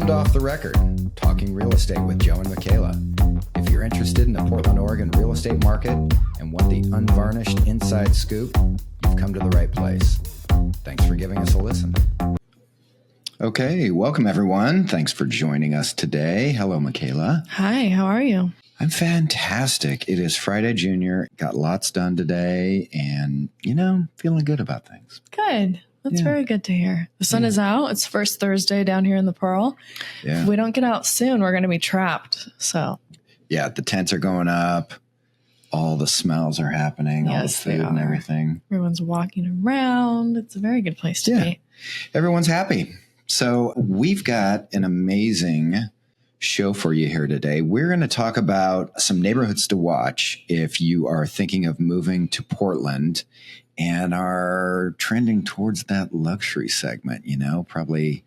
to Off the Record, talking real estate with Joe and Makayla. If you're interested in the Portland, Oregon real estate market and want the unvarnished inside scoop, you've come to the right place. Thanks for giving us a listen. Okay, welcome everyone. Thanks for joining us today. Hello, Makayla. Hi, how are you? I'm fantastic. It is Friday Junior. Got lots done today and, feeling good about things. Good. That's very good to hear. The sun is out. It's first Thursday down here in the Pearl. Yeah. If we don't get out soon, we're going to be trapped. So, yeah, the tents are going up. All the smells are happening. All the food and everything. Everyone's walking around. It's a very good place to be. Everyone's happy. So we've got an amazing show for you here today. We're going to talk about some neighborhoods to watch if you are thinking of moving to Portland and are trending towards that luxury segment, probably,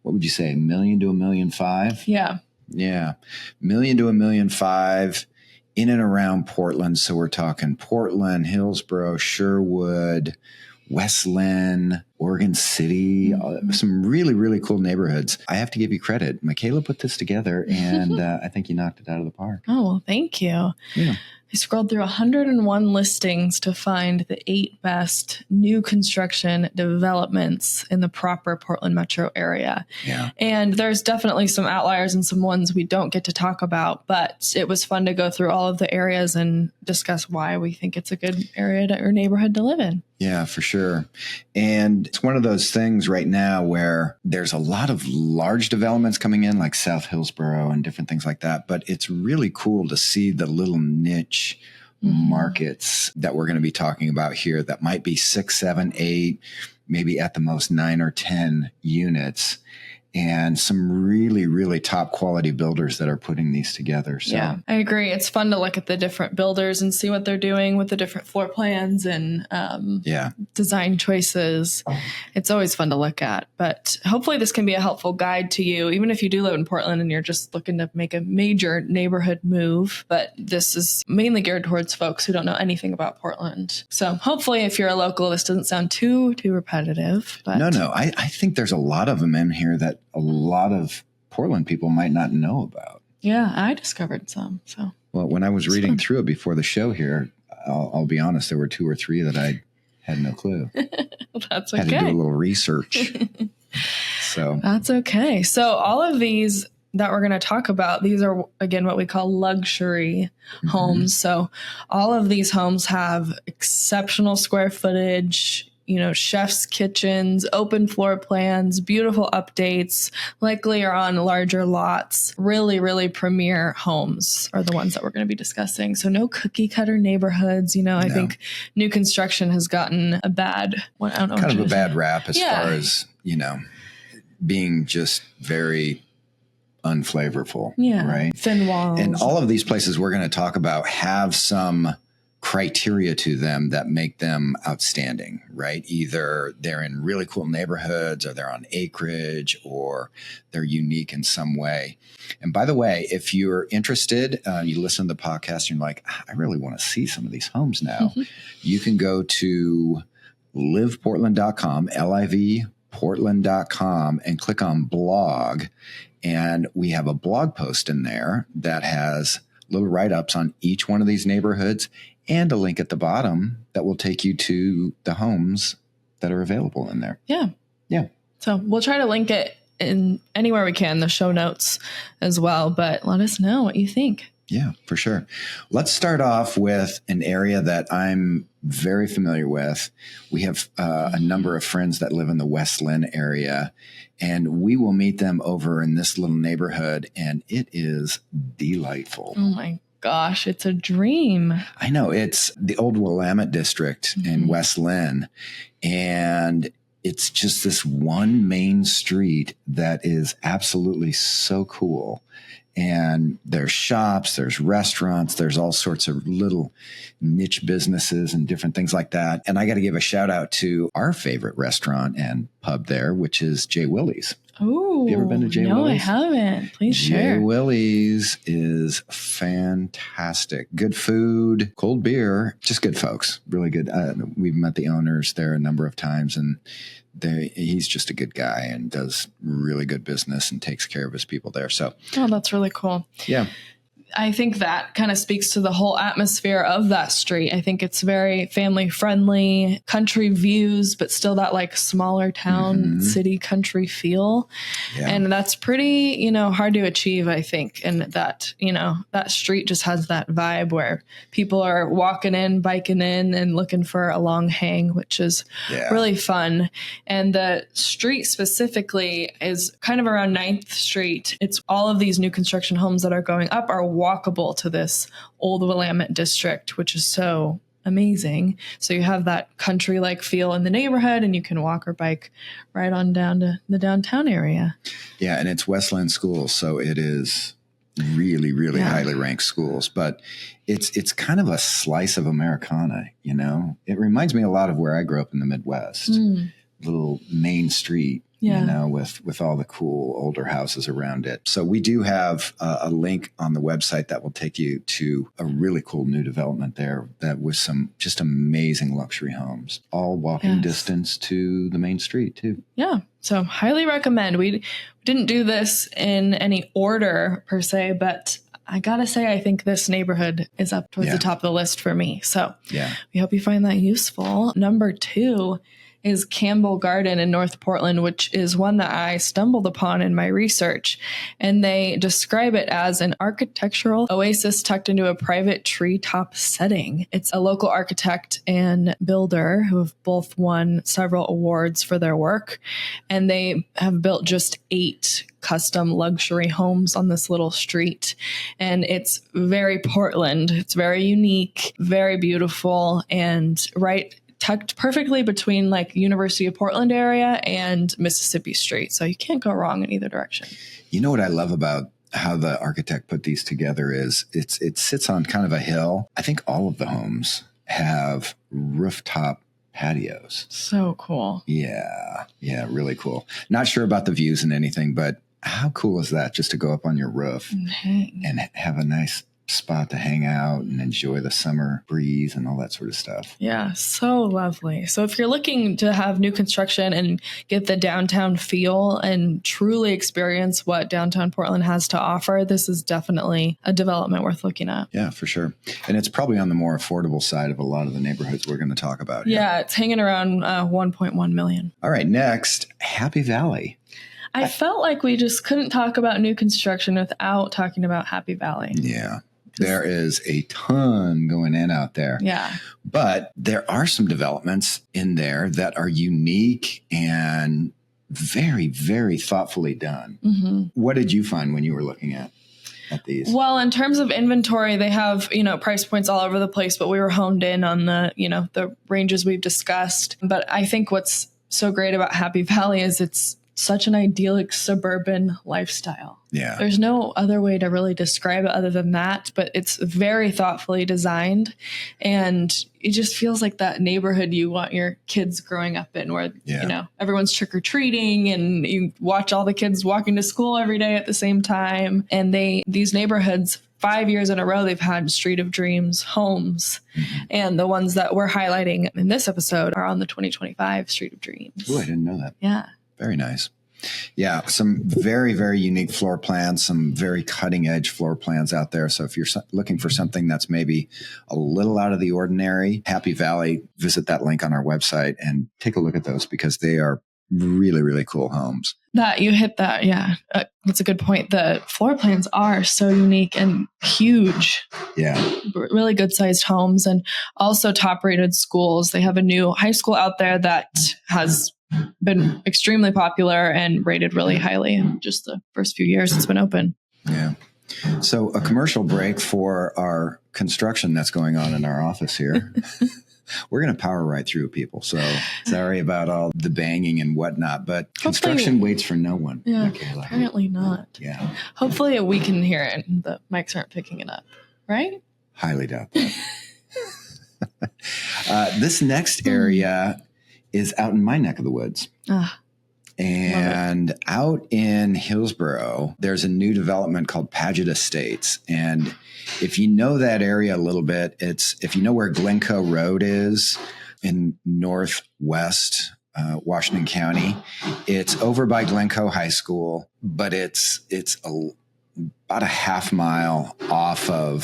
what would you say, $1 million to $1.5 million? Yeah. Yeah. $1 million to $1.5 million in and around Portland. So we're talking Portland, Hillsboro, Sherwood, West Linn, Oregon City, some really, really cool neighborhoods. I have to give you credit. Makayla put this together, and I think you knocked it out of the park. Oh, well, thank you. Yeah. I scrolled through 101 listings to find the 8 best new construction developments in the proper Portland metro area. Yeah. And there's definitely some outliers and some ones we don't get to talk about, but it was fun to go through all of the areas and discuss why we think it's a good area or neighborhood to live in. Yeah, for sure. And it's one of those things right now where there's a lot of large developments coming in, like South Hillsboro and different things like that. But it's really cool to see the little niche markets that we're going to be talking about here that might be 6, 7, 8, maybe at the most 9 or 10 units. And some really, really top quality builders that are putting these together. So. Yeah, I agree. It's fun to look at the different builders and see what they're doing with the different floor plans and design choices. It's always fun to look at. But hopefully this can be a helpful guide to you, even if you do live in Portland and you're just looking to make a major neighborhood move. But this is mainly geared towards folks who don't know anything about Portland. So hopefully if you're a local, this doesn't sound too repetitive. But No. I think there's a lot of them in here that a lot of Portland people might not know about. Yeah, I discovered some. So, well, when I was reading through it before the show here, I'll be honest, there were 2 or 3 that I had no clue. That's okay. Had to do a little research. So that's okay. So all of these that we're going to talk about, these are, again, what we call luxury homes. So all of these homes have exceptional square footage, chef's kitchens, open floor plans, beautiful updates, likely are on larger lots. Really, really premier homes are the ones that we're going to be discussing. So no cookie cutter neighborhoods. I think new construction has gotten a bad, kind of a bad rap as far as, being just very unflavorful. Yeah. Right. Thin walls. And all of these places we're going to talk about have some criteria to them that make them outstanding, right? Either they're in really cool neighborhoods or they're on acreage or they're unique in some way. And by the way, if you're interested, you listen to the podcast and you're like, I really want to see some of these homes now. You can go to liveportland.com, LIV Portland.com, and click on blog. And we have a blog post in there that has little write-ups on each one of these neighborhoods and a link at the bottom that will take you to the homes that are available in there. Yeah. Yeah. So we'll try to link it in anywhere we can, the show notes as well, but let us know what you think. Yeah, for sure. Let's start off with an area that I'm very familiar with. We have a number of friends that live in the West Linn area, and we will meet them over in this little neighborhood, and it is delightful. Oh, my gosh, it's a dream. I know. It's the old Willamette district in West Linn, and it's just this one main street that is absolutely so cool. And there's shops, there's restaurants, there's all sorts of little niche businesses and different things like that. And I got to give a shout out to our favorite restaurant and pub there, which is J. Willie's. Oh, you ever been to J. no, Willie's? I haven't. Please share. J. Willie's is fantastic. Good food, cold beer, just good folks. Really good. We've met the owners there a number of times, and he's just a good guy and does really good business and takes care of his people there. So, oh, that's really cool. Yeah. I think that kind of speaks to the whole atmosphere of that street. I think it's very family friendly, country views, but still that like smaller town, city, country feel. Yeah. And that's pretty, hard to achieve, I think. And that, that street just has that vibe where people are walking in, biking in and looking for a long hang, which is really fun. And the street specifically is kind of around 9th Street. It's all of these new construction homes that are going up are walkable to this old Willamette district, which is so amazing. So you have that country-like feel in the neighborhood, and you can walk or bike right on down to the downtown area. Yeah, and it's West Linn schools, so it is really, really highly ranked schools. But it's kind of a slice of Americana, It reminds me a lot of where I grew up in the Midwest. Little main street. With all the cool older houses around it. So we do have a link on the website that will take you to a really cool new development there that with some just amazing luxury homes, all walking distance to the main street too. Yeah. So highly recommend. We didn't do this in any order per se, but I gotta say, I think this neighborhood is up towards the top of the list for me. So we hope you find that useful. Number 2 is Campbell Garden in North Portland, which is one that I stumbled upon in my research. And they describe it as an architectural oasis tucked into a private treetop setting. It's a local architect and builder who have both won several awards for their work. And they have built just 8 custom luxury homes on this little street. And it's very Portland. It's very unique, very beautiful, and tucked perfectly between like University of Portland area and Mississippi Street. So you can't go wrong in either direction. You know what I love about how the architect put these together is it sits on kind of a hill. I think all of the homes have rooftop patios. So cool. Yeah, really cool. Not sure about the views and anything, but how cool is that just to go up on your roof and have a nice spot to hang out and enjoy the summer breeze and all that sort of stuff. Yeah, so lovely. So if you're looking to have new construction and get the downtown feel and truly experience what downtown Portland has to offer, this is definitely a development worth looking at. Yeah, for sure. And it's probably on the more affordable side of a lot of the neighborhoods we're going to talk about. Yeah, it's hanging around 1.1 million. All right, next, Happy Valley. I felt like we just couldn't talk about new construction without talking about Happy Valley. Yeah. There is a ton going in out there. Yeah. But there are some developments in there that are unique and very, very thoughtfully done. Mm-hmm. What did you find when you were looking at these? Well, in terms of inventory, they have, price points all over the place, but we were honed in on the ranges we've discussed. But I think what's so great about Happy Valley is it's such an idyllic suburban lifestyle. Yeah. There's no other way to really describe it other than that, but it's very thoughtfully designed, and it just feels like that neighborhood you want your kids growing up in where, everyone's trick-or-treating and you watch all the kids walking to school every day at the same time. And these neighborhoods, 5 years in a row, they've had Street of Dreams homes. Mm-hmm. And the ones that we're highlighting in this episode are on the 2025 Street of Dreams. Oh, I didn't know that. Yeah. Very nice. Yeah, some very, very unique floor plans, some very cutting edge floor plans out there. So if you're looking for something that's maybe a little out of the ordinary, Happy Valley, visit that link on our website and take a look at those because they are really, really cool homes. That you hit that. Yeah, that's a good point. The floor plans are so unique and huge. Yeah. Really good sized homes and also top rated schools. They have a new high school out there that has been extremely popular and rated really highly in just the first few years it's been open. Yeah. So a commercial break for our construction that's going on in our office here. We're going to power right through, people. So sorry about all the banging and whatnot, but construction waits for no one. Yeah, Makayla. Apparently not. Yeah. Hopefully we can hear it and the mics aren't picking it up, right? Highly doubt that. This next area is out in my neck of the woods. And out in Hillsboro, there's a new development called Paget Estates. And if you know that area a little bit, if you know where Glencoe Road is in northwest Washington County, it's over by Glencoe High School, but it's about a half mile off of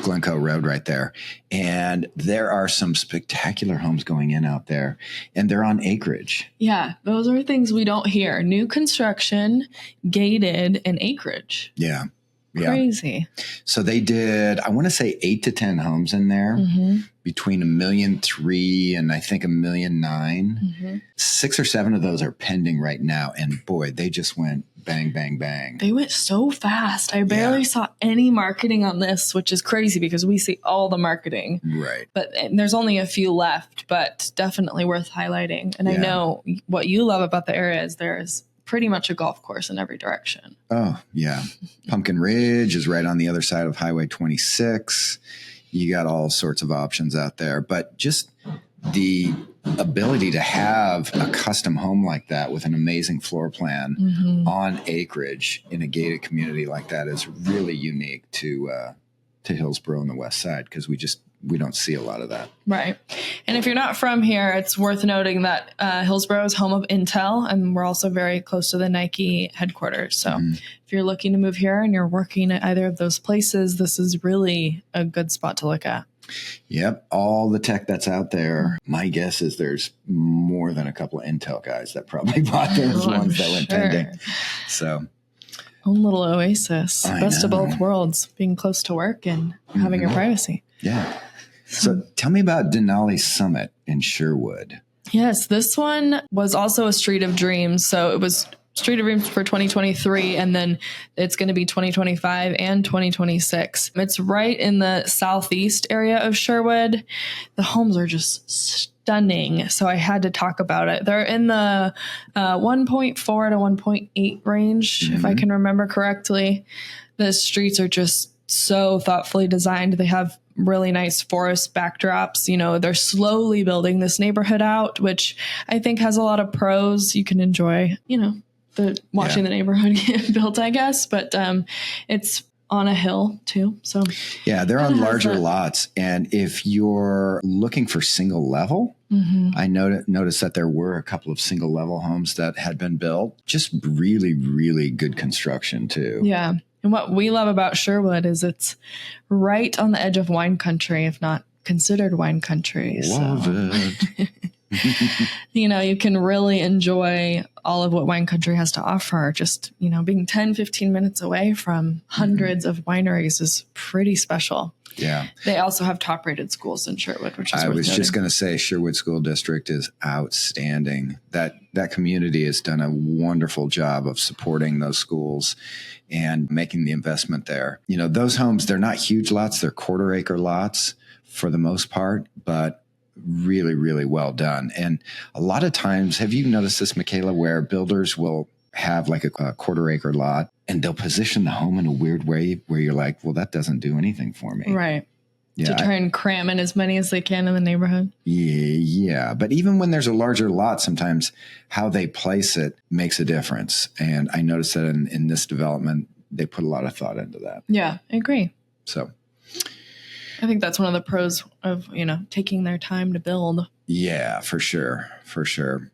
Glencoe Road right there. And there are some spectacular homes going in out there, and they're on acreage. Yeah, those are things we don't hear. New construction, gated, and acreage. Yeah. Crazy. So they did, I want to say 8 to 10 homes in there, between $1.3 million and I think $1.9 million. 6 or 7 of those are pending right now. And boy, they just went bang, bang, bang. They went so fast. I barely saw any marketing on this, which is crazy because we see all the marketing. Right. But there's only a few left, but definitely worth highlighting. And I know what you love about the area is there's pretty much a golf course in every direction. Oh, yeah. Pumpkin Ridge is right on the other side of Highway 26. You got all sorts of options out there. But just the ability to have a custom home like that with an amazing floor plan on acreage in a gated community like that is really unique to Hillsboro on the west side, because we don't see a lot of that. Right. And if you're not from here, it's worth noting that Hillsboro is home of Intel, and we're also very close to the Nike headquarters. So if you're looking to move here and you're working at either of those places, this is really a good spot to look at. Yep. All the tech that's out there, my guess is there's more than a couple of Intel guys that probably bought those ones that went pending. So own little oasis, best of both worlds, being close to work and having your privacy. Yeah. So tell me about Denali Summit in Sherwood. Yes, this one was also a Street of Dreams. So it was Street of Dreams for 2023, and then it's going to be 2025 and 2026. It's right in the southeast area of Sherwood. The homes are just stunning, so I had to talk about it. They're in the 1.4 to 1.8 range, if I can remember correctly. The streets are just so thoughtfully designed. They have really nice forest backdrops. You know, they're slowly building this neighborhood out, which I think has a lot of pros. You can enjoy, you know, watching the neighborhood get built, I guess. But it's on a hill too. So yeah, they're on larger lots. And if you're looking for single level, I noticed that there were a couple of single level homes that had been built. Just really, really good construction too. Yeah. And what we love about Sherwood is it's right on the edge of wine country, if not considered wine country. Love it. You know, you can really enjoy all of what wine country has to offer. Just, you know, being 10, 15 minutes away from hundreds of wineries is pretty special. Yeah. They also have top rated schools in Sherwood, which is I worth was noting. just going to say Sherwood School District is outstanding. That community has done a wonderful job of supporting those schools and making the investment there. You know, those homes, they're not huge lots. They're quarter acre lots for the most part, but really, really well done. And a lot of times, have you noticed this, Makayla, where builders will have like a quarter acre lot and they'll position the home in a weird way where you're like, well, that doesn't do anything for me. Right. Yeah, to try and cram in as many as they can in the neighborhood. Yeah. But even when there's a larger lot, sometimes how they place it makes a difference. And I noticed that in this development, they put a lot of thought into that. Yeah, I agree. So I think that's one of the pros of, you know, taking their time to build. Yeah, for sure. For sure.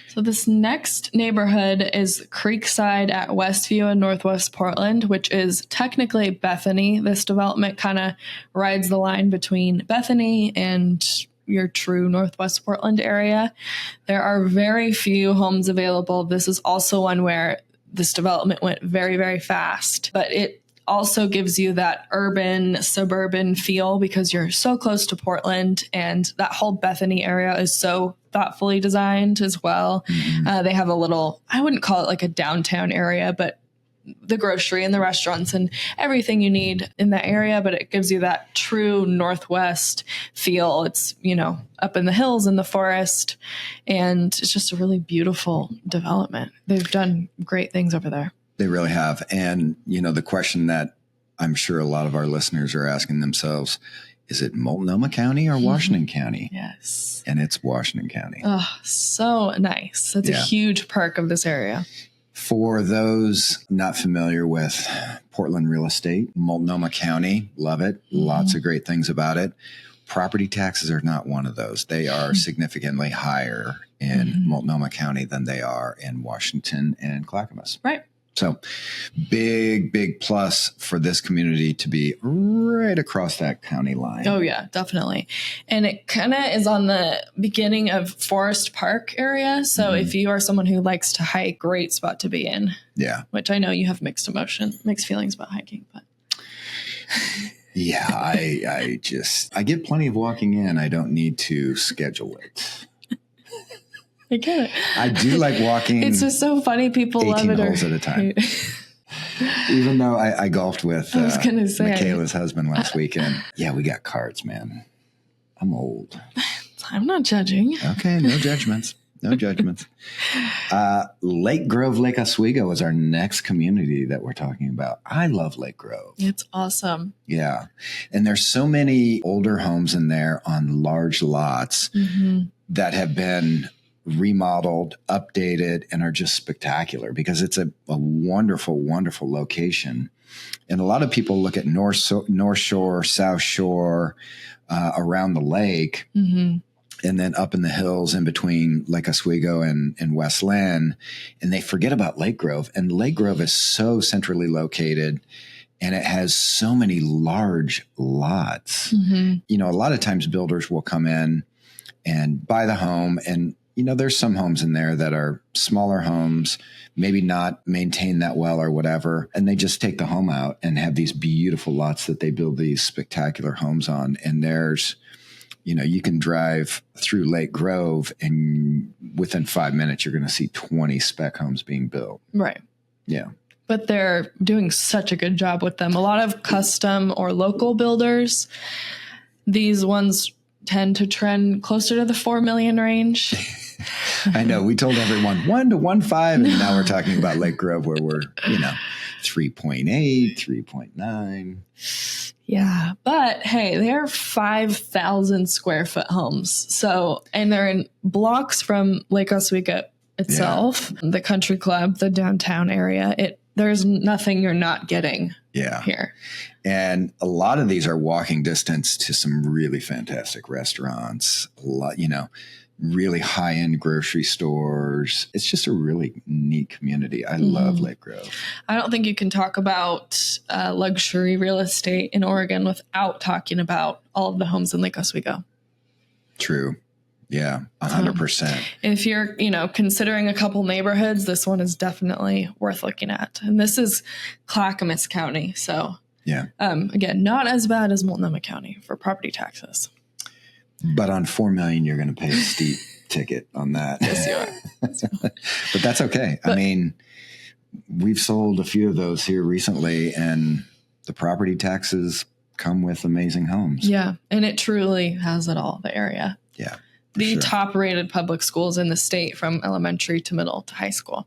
So this next neighborhood is Creekside at Westview in Northwest Portland, which is technically Bethany. This development kind of rides the line between Bethany and your true Northwest Portland area. There are very few homes available. This is also one where this development went very, very fast, but it also gives you that urban, suburban feel because you're so close to Portland, and that whole Bethany area is so thoughtfully designed as well. They have a little, I wouldn't call it like a downtown area, but the grocery and the restaurants and everything you need in that area, but it gives you that true Northwest feel. It's, you know, up in the hills in the forest, and it's just a really beautiful development. They've done great things over there. They really have. And, you know, the question that I'm sure a lot of our listeners are asking themselves is it Multnomah County or Washington County? Yes. And it's Washington County. Oh, so nice. That's a huge perk of this area. For those not familiar with Portland real estate, Multnomah County, love it. Lots of great things about it. Property taxes are not one of those. They are significantly higher in Multnomah County than they are in Washington and Clackamas. Right. So big plus for this community to be right across that county line. Oh, yeah, definitely. And it kind of is on the beginning of Forest Park area. So if you are someone who likes to hike, great spot to be in. Yeah. Which I know you have mixed feelings about hiking, but. Yeah, I get plenty of walking in. I don't need to schedule it. I get it. I do like walking. It's just so funny. People love it. 18 holes at a time. Even though I golfed with Makayla's husband last weekend. Yeah, we got cards, man. I'm old. I'm not judging. Okay, no judgments. No judgments. Lake Grove, Lake Oswego is our next community that we're talking about. I love Lake Grove. It's awesome. Yeah. And there's so many older homes in there on large lots that have been remodeled, updated, and are just spectacular because it's a wonderful, wonderful location. And a lot of people look at North Shore, South Shore, around the lake, and then up in the hills in between Lake Oswego and West Linn, and they forget about Lake Grove. And Lake Grove is so centrally located, and it has so many large lots. You know, a lot of times builders will come in and buy the home, and you know, there's some homes in there that are smaller homes, maybe not maintained that well or whatever. And they just take the home out and have these beautiful lots that they build these spectacular homes on. And there's, you know, you can drive through Lake Grove and within 5 minutes, you're going to see 20 spec homes being built. Right. Yeah. But they're doing such a good job with them. A lot of custom or local builders, these ones tend to trend closer to the 4 million range. I know. We told everyone 1 to 1.5, and now we're talking about Lake Grove where we're, 3.8, 3.9. Yeah. But hey, they're 5,000 square foot homes. So, and they're in blocks from Lake Oswego itself, the country club, the downtown area. There's nothing you're not getting here. And a lot of these are walking distance to some really fantastic restaurants, a lot, really high-end grocery stores. It's just a really neat community. I love Lake Grove. I don't think you can talk about luxury real estate in Oregon without talking about all of the homes in Lake Oswego. True. Yeah, 100%. If you're, considering a couple neighborhoods, this one is definitely worth looking at. And this is Clackamas County. So, again, not as bad as Multnomah County for property taxes. But on $4 million, you're going to pay a steep ticket on that. Yes, you are. But that's okay. I mean, we've sold a few of those here recently, and the property taxes come with amazing homes. Yeah, and it truly has it all, the area. Yeah. The top rated public schools in the state from elementary to middle to high school.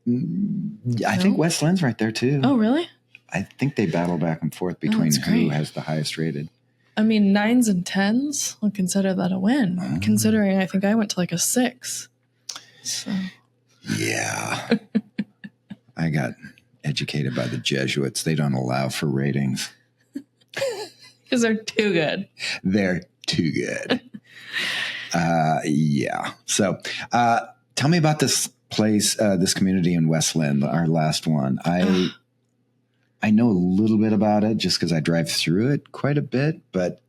I think West Linn's right there too. Oh, really? I think they battle back and forth between who has the highest rated. I mean, 9s and 10s, I'll consider that a win, considering I think I went to like a 6. So. Yeah. I got educated by the Jesuits. They don't allow for ratings. Because they're too good. They're too good. Yeah. So tell me about this place, this community in West Linn, our last one. I know a little bit about it just because I drive through it quite a bit, but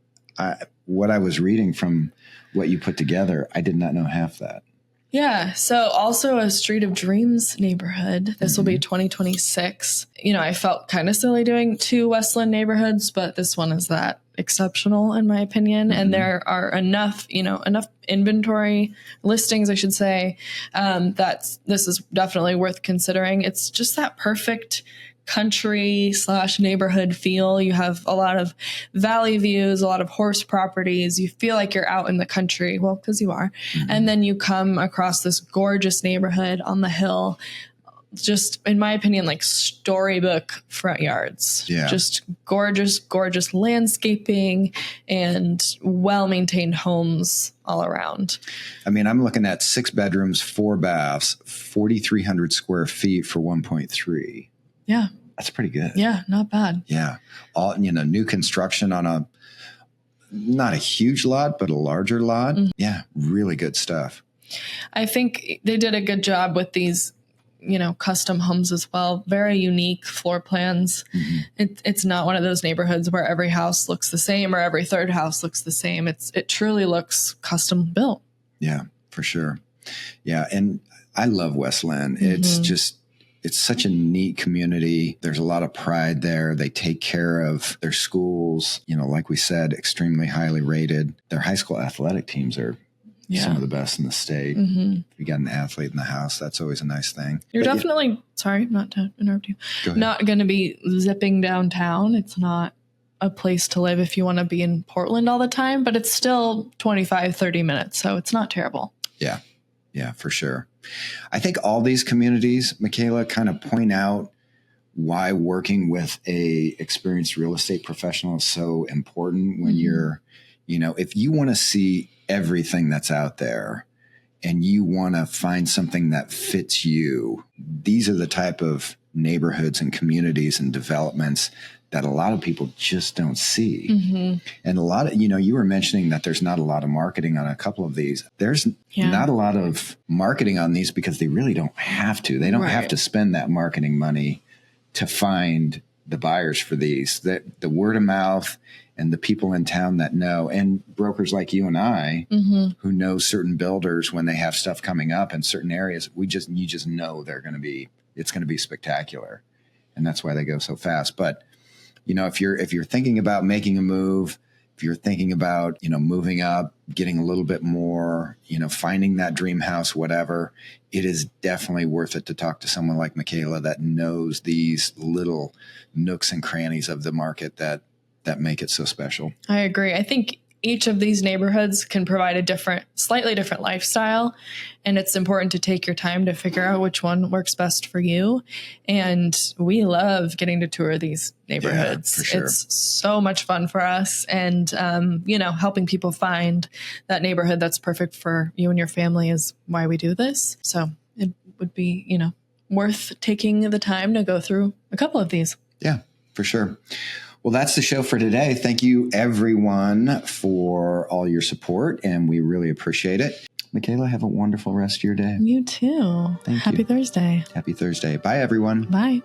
what I was reading from what you put together, I did not know half that. Yeah. So also a Street of Dreams neighborhood. This will be 2026. I felt kind of silly doing 2 West Linn neighborhoods, but this one is that exceptional in my opinion. And there are enough inventory listings, I should say, that this is definitely worth considering. It's just that perfect country/neighborhood feel. You have a lot of valley views, a lot of horse properties. You feel like you're out in the country. Well, because you are. And then you come across this gorgeous neighborhood on the hill, just, in my opinion, like storybook front yards. Yeah. Just gorgeous, gorgeous landscaping and well-maintained homes all around. I mean, I'm looking at 6 bedrooms, 4 baths, 4,300 square feet for 1.3. Yeah. That's pretty good. Yeah. Not bad. Yeah. All, new construction on not a huge lot, but a larger lot. Mm-hmm. Yeah. Really good stuff. I think they did a good job with these, custom homes as well. Very unique floor plans. Mm-hmm. It's not one of those neighborhoods where every house looks the same or every third house looks the same. It truly looks custom built. Yeah, for sure. Yeah. And I love West Linn. Mm-hmm. It's such a neat community. There's a lot of pride there. They take care of their schools, like we said, extremely highly rated. Their high school athletic teams are some of the best in the state. Mm-hmm. If you got an athlete in the house, that's always a nice thing. You're definitely, sorry, not to interrupt you, not going to be zipping downtown. It's not a place to live if you want to be in Portland all the time, but it's still 25, 30 minutes. So it's not terrible. Yeah. Yeah, for sure. I think all these communities, Makayla, kind of point out why working with a experienced real estate professional is so important when you're, if you want to see everything that's out there and you want to find something that fits you, these are the type of neighborhoods and communities and developments that a lot of people just don't see. Mm-hmm. And a lot of, you were mentioning that there's not a lot of marketing on a couple of these. There's not a lot of marketing on these because they really don't have to. They don't have to spend that marketing money to find the buyers for these. The word of mouth and the people in town that know, and brokers like you and I, mm-hmm. who know certain builders when they have stuff coming up in certain areas, you just know it's going to be spectacular. And that's why they go so fast. But, if you're thinking about making a move, if you're thinking about, moving up, getting a little bit more, finding that dream house, whatever, it is definitely worth it to talk to someone like Makayla that knows these little nooks and crannies of the market that make it so special. I agree. I think each of these neighborhoods can provide a slightly different lifestyle. And it's important to take your time to figure out which one works best for you. And we love getting to tour these neighborhoods. Yeah, for sure. It's so much fun for us. And, helping people find that neighborhood that's perfect for you and your family is why we do this. So it would be, worth taking the time to go through a couple of these. Yeah, for sure. Well, that's the show for today. Thank you, everyone, for all your support, and we really appreciate it. Makayla, have a wonderful rest of your day. You too. Happy Thursday. Happy Thursday. Bye, everyone. Bye.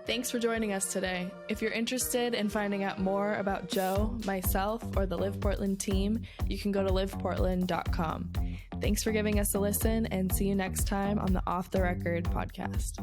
Thanks for joining us today. If you're interested in finding out more about Joe, myself, or the Live Portland team, you can go to liveportland.com. Thanks for giving us a listen, and see you next time on the Off the Record podcast.